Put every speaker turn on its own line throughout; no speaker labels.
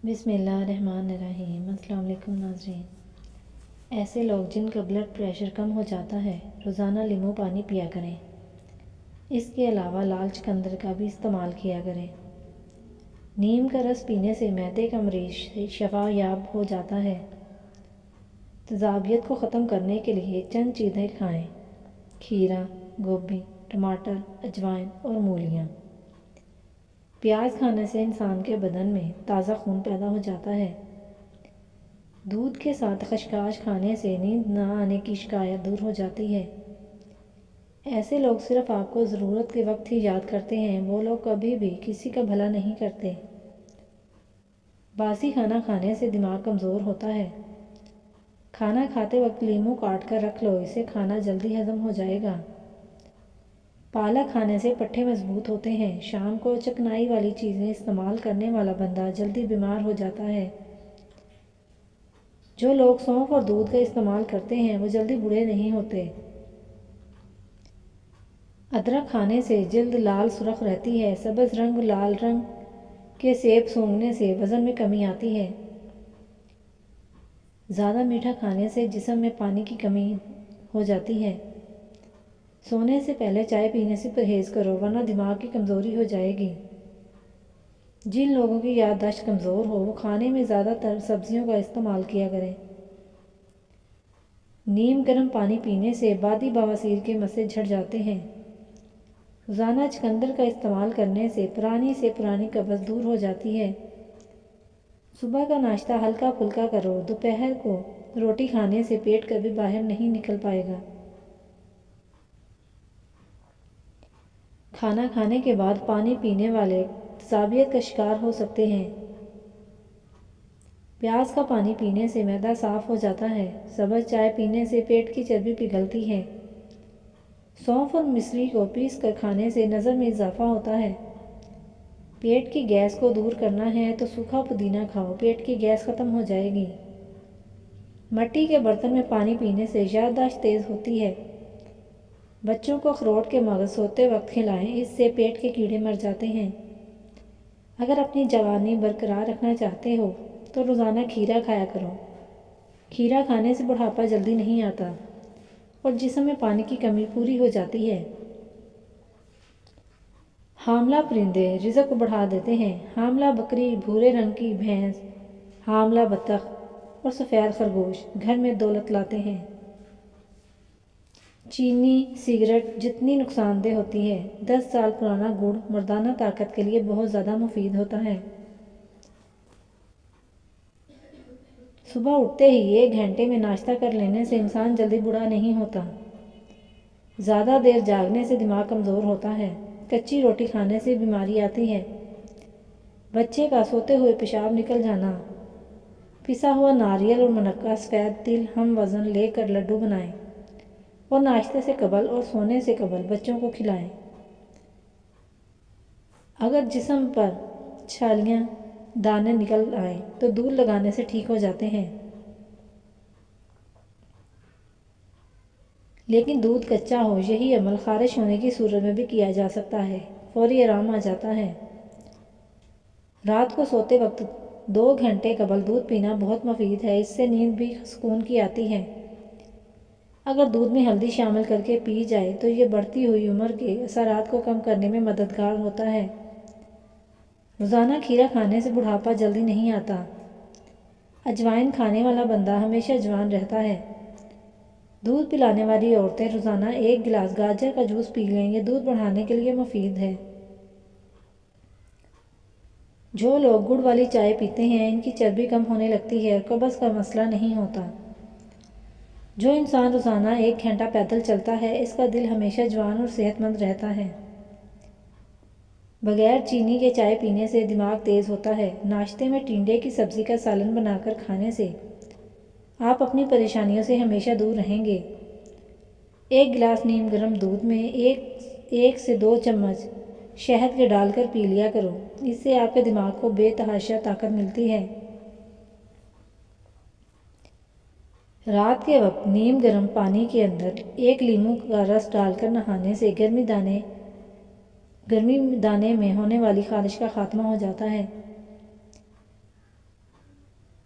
بسم اللہ الرحمن الرحیم۔ السلام علیکم ناظرین۔ ایسے لوگ جن کا بلڈ پریشر کم ہو جاتا ہے روزانہ لیمو پانی پیا کریں۔ اس کے علاوہ لال چقندر کا بھی استعمال کیا کریں۔ نیم کا رس پینے سے معدے کا مریض شفا یاب ہو جاتا ہے۔ تیزابیت کو ختم کرنے کے لیے چند چیزیں کھائیں: کھیرا، گوبھی، ٹماٹر، اجوائن اور مولیاں۔ پیاز کھانے سے انسان کے بدن میں تازہ خون پیدا ہو جاتا ہے۔ دودھ کے ساتھ خشخاش کھانے سے نیند نہ آنے کی شکایت دور ہو جاتی ہے۔ ایسے لوگ صرف آپ کو ضرورت کے وقت ہی یاد کرتے ہیں، وہ لوگ کبھی بھی کسی کا بھلا نہیں کرتے۔ باسی کھانا کھانے سے دماغ کمزور ہوتا ہے۔ کھانا کھاتے وقت لیمو کاٹ کر رکھ لو، اسے کھانا جلدی ہضم ہو جائے گا۔ پالک کھانے سے پٹھے مضبوط ہوتے ہیں۔ شام کو چکنائی والی چیزیں استعمال کرنے والا بندہ جلدی بیمار ہو جاتا ہے۔ جو لوگ سونف اور دودھ کا استعمال کرتے ہیں وہ جلدی بوڑھے نہیں ہوتے۔ ادرک کھانے سے جلد لال سرخ رہتی ہے۔ سبز رنگ لال رنگ کے سیب سونگھنے سے وزن میں کمی آتی ہے۔ زیادہ میٹھا کھانے سے جسم میں پانی کی کمی ہو جاتی ہے۔ سونے سے پہلے چائے پینے سے پرہیز کرو ورنہ دماغ کی کمزوری ہو جائے گی۔ جن لوگوں کی یادداشت کمزور ہو وہ کھانے میں زیادہ تر سبزیوں کا استعمال کیا کریں۔ نیم گرم پانی پینے سے بادی بواسیر کے مسئلے جھڑ جاتے ہیں۔ روزانہ چقندر کا استعمال کرنے سے پرانی قبض دور ہو جاتی ہے۔ صبح کا ناشتہ ہلکا پھلکا کرو، دوپہر کو روٹی کھانے سے پیٹ کبھی باہر نہیں نکل پائے گا۔ کھانا کھانے کے بعد پانی پینے والے تیزابیت کا شکار ہو سکتے ہیں۔ پیاز کا پانی پینے سے معدہ صاف ہو جاتا ہے۔ سبز چائے پینے سے پیٹ کی چربی پگھلتی ہے۔ سونف اور مسری کو پیس کر کھانے سے نظر میں اضافہ ہوتا ہے۔ پیٹ کی گیس کو دور کرنا ہے تو سوکھا پودینہ کھاؤ، پیٹ کی گیس ختم ہو جائے گی۔ مٹی کے برتن میں پانی پینے سے یادداشت تیز ہوتی ہے۔ بچوں کو اخروٹ کے مغز سوتے وقت کھلائیں، اس سے پیٹ کے کیڑے مر جاتے ہیں۔ اگر اپنی جوانی برقرار رکھنا چاہتے ہو تو روزانہ کھیرا کھایا کرو۔ کھیرا کھانے سے بڑھاپا جلدی نہیں آتا اور جسم میں پانی کی کمی پوری ہو جاتی ہے۔ حاملہ پرندے رزق کو بڑھا دیتے ہیں۔ حاملہ بکری، بھورے رنگ کی بھینس، حاملہ بطخ اور سفید خرگوش گھر میں دولت لاتے ہیں۔ چینی سگریٹ جتنی نقصان دہ ہوتی ہے، 10 سال پرانا گڑ مردانہ طاقت کے لیے بہت زیادہ مفید ہوتا ہے۔ صبح اٹھتے ہی 1 گھنٹے میں ناشتہ کر لینے سے انسان جلدی بوڑھا نہیں ہوتا۔ زیادہ دیر جاگنے سے دماغ کمزور ہوتا ہے۔ کچی روٹی کھانے سے بیماری آتی ہے۔ بچے کا سوتے ہوئے پیشاب نکل جانا۔ پسا ہوا ناریل اور منقع سفید تل ہم وزن لے کر لڈو بنائیں اور ناشتے سے قبل اور سونے سے قبل بچوں کو کھلائیں۔ اگر جسم پر چھالیاں دانے نکل آئیں تو دودھ لگانے سے ٹھیک ہو جاتے ہیں۔ لیکن دودھ کچا ہو، یہی عمل خارش ہونے کی صورت میں بھی کیا جا سکتا ہے، فوری آرام آ جاتا ہے۔ رات کو سوتے وقت 2 گھنٹے قبل دودھ پینا بہت مفید ہے، اس سے نیند بھی سکون کی آتی ہے۔ اگر دودھ میں ہلدی شامل کر کے پی جائے تو یہ بڑھتی ہوئی عمر کے اثرات کو کم کرنے میں مددگار ہوتا ہے۔ روزانہ کھیرا کھانے سے بڑھاپا جلدی نہیں آتا۔ اجوائن کھانے والا بندہ ہمیشہ جوان رہتا ہے۔ دودھ پلانے والی عورتیں روزانہ 1 گلاس گاجر کا جوس پی لیں، یہ دودھ بڑھانے کے لیے مفید ہے۔ جو لوگ گڑ والی چائے پیتے ہیں ان کی چربی کم ہونے لگتی ہے اور قبض کا مسئلہ نہیں ہوتا۔ جو انسان روزانہ 1 گھنٹہ پیدل چلتا ہے اس کا دل ہمیشہ جوان اور صحت مند رہتا ہے۔ بغیر چینی کے چائے پینے سے دماغ تیز ہوتا ہے۔ ناشتے میں ٹینڈے کی سبزی کا سالن بنا کر کھانے سے آپ اپنی پریشانیوں سے ہمیشہ دور رہیں گے۔ 1 گلاس نیم گرم دودھ میں 1 سے 2 چمچ شہد کے ڈال کر پی لیا کرو، اس سے آپ کے دماغ کو بے تحاشا طاقت ملتی ہے۔ رات کے وقت نیم گرم پانی کے اندر 1 لیموں کا رس ڈال کر نہانے سے گرمی دانے میں ہونے والی خارش کا خاتمہ ہو جاتا ہے۔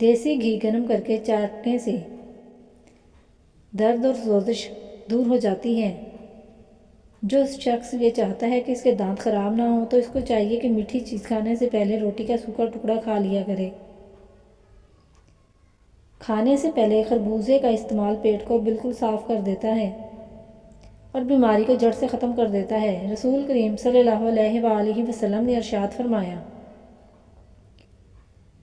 دیسی گھی گرم کر کے چاٹنے سے درد اور سوزش دور ہو جاتی ہے۔ جو شخص یہ چاہتا ہے کہ اس کے دانت خراب نہ ہوں تو اس کو چاہیے کہ میٹھی چیز کھانے سے پہلے روٹی کا سوکھا ٹکڑا کھا لیا کرے۔ کھانے سے پہلے خربوزے کا استعمال پیٹ کو بالکل صاف کر دیتا ہے اور بیماری کو جڑ سے ختم کر دیتا ہے۔ رسول کریم صلی اللہ علیہ وآلہ وسلم نے ارشاد فرمایا،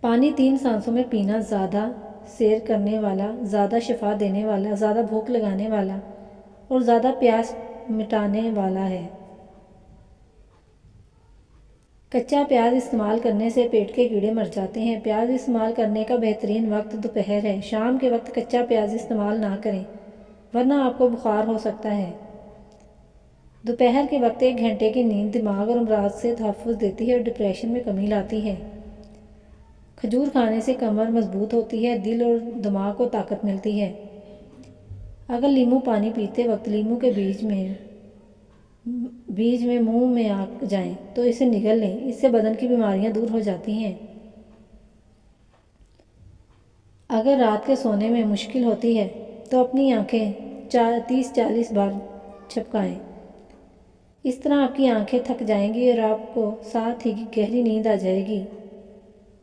پانی 3 سانسوں میں پینا زیادہ سیر کرنے والا، زیادہ شفا دینے والا، زیادہ بھوک لگانے والا اور زیادہ پیاس مٹانے والا ہے۔ کچا پیاز استعمال کرنے سے پیٹ کے کیڑے مر جاتے ہیں۔ پیاز استعمال کرنے کا بہترین وقت دوپہر ہے۔ شام کے وقت کچا پیاز استعمال نہ کریں ورنہ آپ کو بخار ہو سکتا ہے۔ دوپہر کے وقت 1 گھنٹے کی نیند دماغ اور امراض سے تحفظ دیتی ہے اور ڈپریشن میں کمی لاتی ہے۔ کھجور کھانے سے کمر مضبوط ہوتی ہے، دل اور دماغ کو طاقت ملتی ہے۔ اگر لیمو پانی پیتے وقت لیمو کے بیج میں منہ میں آ جائیں تو اسے نگل لیں، اس سے بدن کی بیماریاں دور ہو جاتی ہیں۔ اگر رات کے سونے میں مشکل ہوتی ہے تو اپنی آنکھیں 30-40 بار جھپکائیں۔ اس طرح آپ کی آنکھیں تھک جائیں گی اور آپ کو ساتھ ہی گہری نیند آ جائے گی۔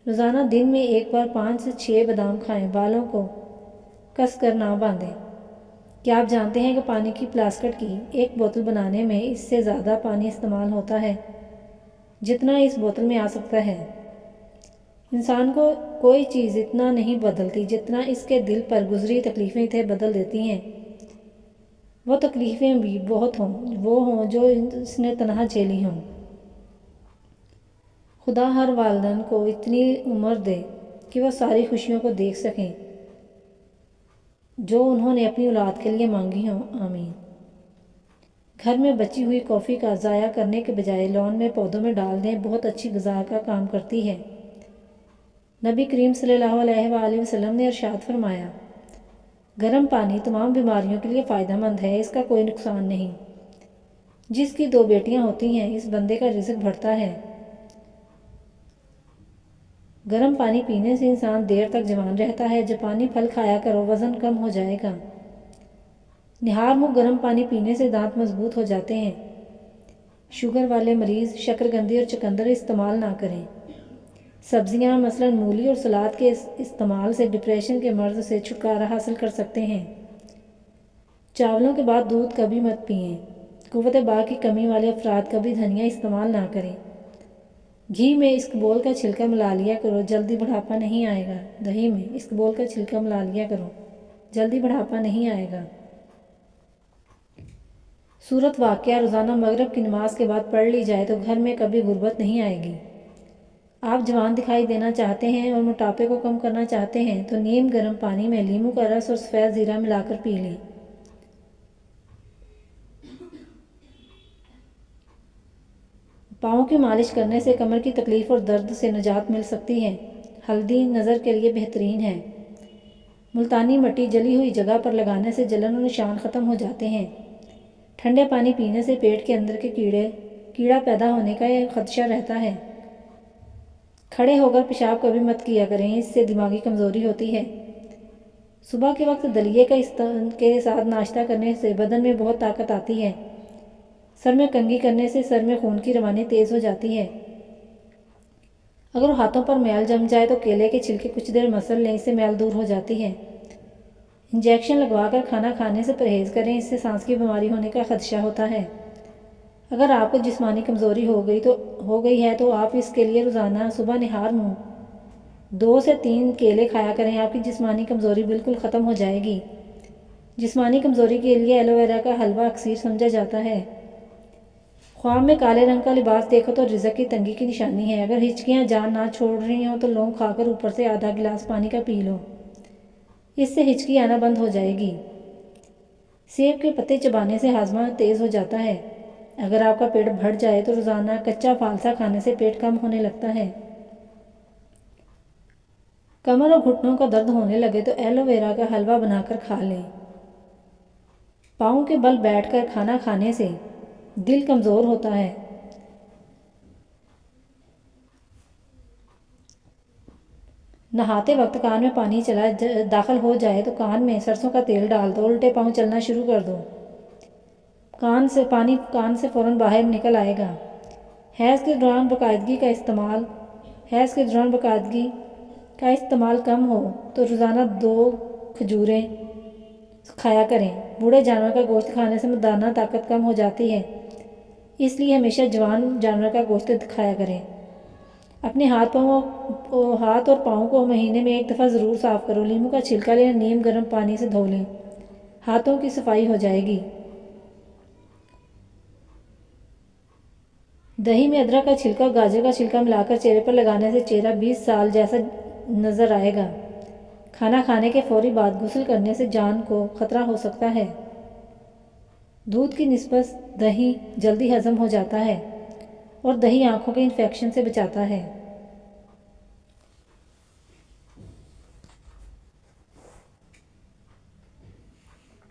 روزانہ دن میں 1 بار 5 سے 6 بادام کھائیں۔ بالوں کو کس کر نہ باندھیں۔ کیا آپ جانتے ہیں کہ پانی کی پلاسکٹ کی 1 بوتل بنانے میں اس سے زیادہ پانی استعمال ہوتا ہے جتنا اس بوتل میں آ سکتا ہے؟ انسان کو کوئی چیز اتنا نہیں بدلتی جتنا اس کے دل پر گزری تکلیفیں اسے بدل دیتی ہیں۔ وہ تکلیفیں بھی بہت وہ ہوں جو اس نے تنہا جھیلی ہوں۔ خدا ہر والدین کو اتنی عمر دے کہ وہ ساری خوشیوں کو دیکھ سکیں جو انہوں نے اپنی اولاد کے لیے مانگی ہوں، آمین۔ گھر میں بچی ہوئی کافی کا ضائع کرنے کے بجائے لان میں پودوں میں ڈال دیں، بہت اچھی غذا کا کام کرتی ہے۔ نبی کریم صلی اللہ علیہ وآلہ وسلم نے ارشاد فرمایا، گرم پانی تمام بیماریوں کے لیے فائدہ مند ہے، اس کا کوئی نقصان نہیں۔ جس کی 2 بیٹیاں ہوتی ہیں اس بندے کا رزق بڑھتا ہے۔ گرم پانی پینے سے انسان دیر تک جوان رہتا ہے۔ جاپانی پھل کھایا کرو، وزن کم ہو جائے گا۔ نہار منہ گرم پانی پینے سے دانت مضبوط ہو جاتے ہیں۔ شوگر والے مریض شکرکندی اور چقندر استعمال نہ کریں۔ سبزیاں مثلاً مولی اور سلاد کے استعمال سے ڈپریشن کے مرض سے چھٹکارا حاصل کر سکتے ہیں۔ چاولوں کے بعد دودھ کبھی مت پئیں۔ قوت باہ کی کمی والے افراد کبھی دھنیا استعمال نہ کریں۔ گھی میں اسکبول کا چھلکا ملا لیا کرو، جلدی بڑھاپا نہیں آئے گا۔ دہی میں اسکبول کا چھلکا ملا لیا کرو، جلدی بڑھاپا نہیں آئے گا۔ سورت واقعہ روزانہ مغرب کی نماز کے بعد پڑھ لی جائے تو گھر میں کبھی غربت نہیں آئے گی۔ آپ جوان دکھائی دینا چاہتے ہیں اور موٹاپے کو کم کرنا چاہتے ہیں تو نیم گرم پانی میں لیموں کا رس اور سفید زیرہ ملا کر پی لیں۔ پاؤں کی مالش کرنے سے کمر کی تکلیف اور درد سے نجات مل سکتی ہے۔ ہلدی نظر کے لیے بہترین ہے۔ ملتانی مٹی جلی ہوئی جگہ پر لگانے سے جلن اور نشان ختم ہو جاتے ہیں۔ ٹھنڈے پانی پینے سے پیٹ کے اندر کے کیڑا پیدا ہونے کا خدشہ رہتا ہے۔ کھڑے ہو کر پیشاب کبھی مت کیا کریں، اس سے دماغی کمزوری ہوتی ہے۔ صبح کے وقت دلیے کے ساتھ ناشتہ کرنے سے بدن میں بہت طاقت آتی ہے۔ سر میں کنگھی کرنے سے سر میں خون کی روانی تیز ہو جاتی ہے۔ اگر ہاتھوں پر میل جم جائے تو کیلے کے چھلکے کچھ دیر مسل لیں، اس سے میل دور ہو جاتی ہے۔ انجیکشن لگوا کر کھانا کھانے سے پرہیز کریں، اس سے سانس کی بیماری ہونے کا خدشہ ہوتا ہے۔ اگر آپ کو جسمانی کمزوری ہو گئی ہے تو آپ اس کے لیے روزانہ صبح نہار منہ 2 سے 3 کیلے کھایا کریں، آپ کی جسمانی کمزوری بالکل ختم ہو جائے گی۔ جسمانی کمزوری کے لیے ایلو ویرا کا حلوہ اکثیر سمجھا جاتا ہے۔ خواب میں کالے رنگ کا لباس دیکھو تو رزق کی تنگی کی نشانی ہے۔ اگر ہچکیاں جان نہ چھوڑ رہی ہوں تو لونگ کھا کر اوپر سے آدھا گلاس پانی کا پی لو، اس سے ہچکی آنا بند ہو جائے گی۔ سیب کے پتے چبانے سے ہاضمہ تیز ہو جاتا ہے۔ اگر آپ کا پیٹ بھر جائے تو روزانہ کچا فالسا کھانے سے پیٹ کم ہونے لگتا ہے۔ کمر اور گھٹنوں کا درد ہونے لگے تو ایلو ویرا کا حلوہ بنا کر کھا لیں۔ پاؤں کے بل بیٹھ کر کھانا کھانے سے دل کمزور ہوتا ہے۔ نہاتے وقت کان میں پانی داخل ہو جائے تو کان میں سرسوں کا تیل ڈال دو، الٹے پاؤں چلنا شروع کر دو، کان سے فوراً باہر نکل آئے گا۔ حیض کے دوران باقاعدگی کا استعمال کم ہو تو روزانہ 2 کھجوریں کھایا کریں۔ بوڑھے جانور کا گوشت کھانے سے مردانہ طاقت کم ہو جاتی ہے، اس لیے ہمیشہ جوان جانور کا گوشت کھایا کریں۔ اپنے ہاتھ اور پاؤں کو مہینے میں 1 دفعہ ضرور صاف کرو۔ لیموں کا چھلکا لیں، نیم گرم پانی سے دھو لیں، ہاتھوں کی صفائی ہو جائے گی۔ دہی میں ادرک کا چھلکا اور گاجر کا چھلکا ملا کر چہرے پر لگانے سے چہرہ 20 سال جیسا نظر آئے گا۔ کھانا کھانے کے فوری بعد غسل کرنے سے جان کو خطرہ ہو سکتا ہے۔ دودھ کی نسبت دہی جلدی ہضم ہو جاتا ہے اور دہی آنکھوں کے انفیکشن سے بچاتا ہے۔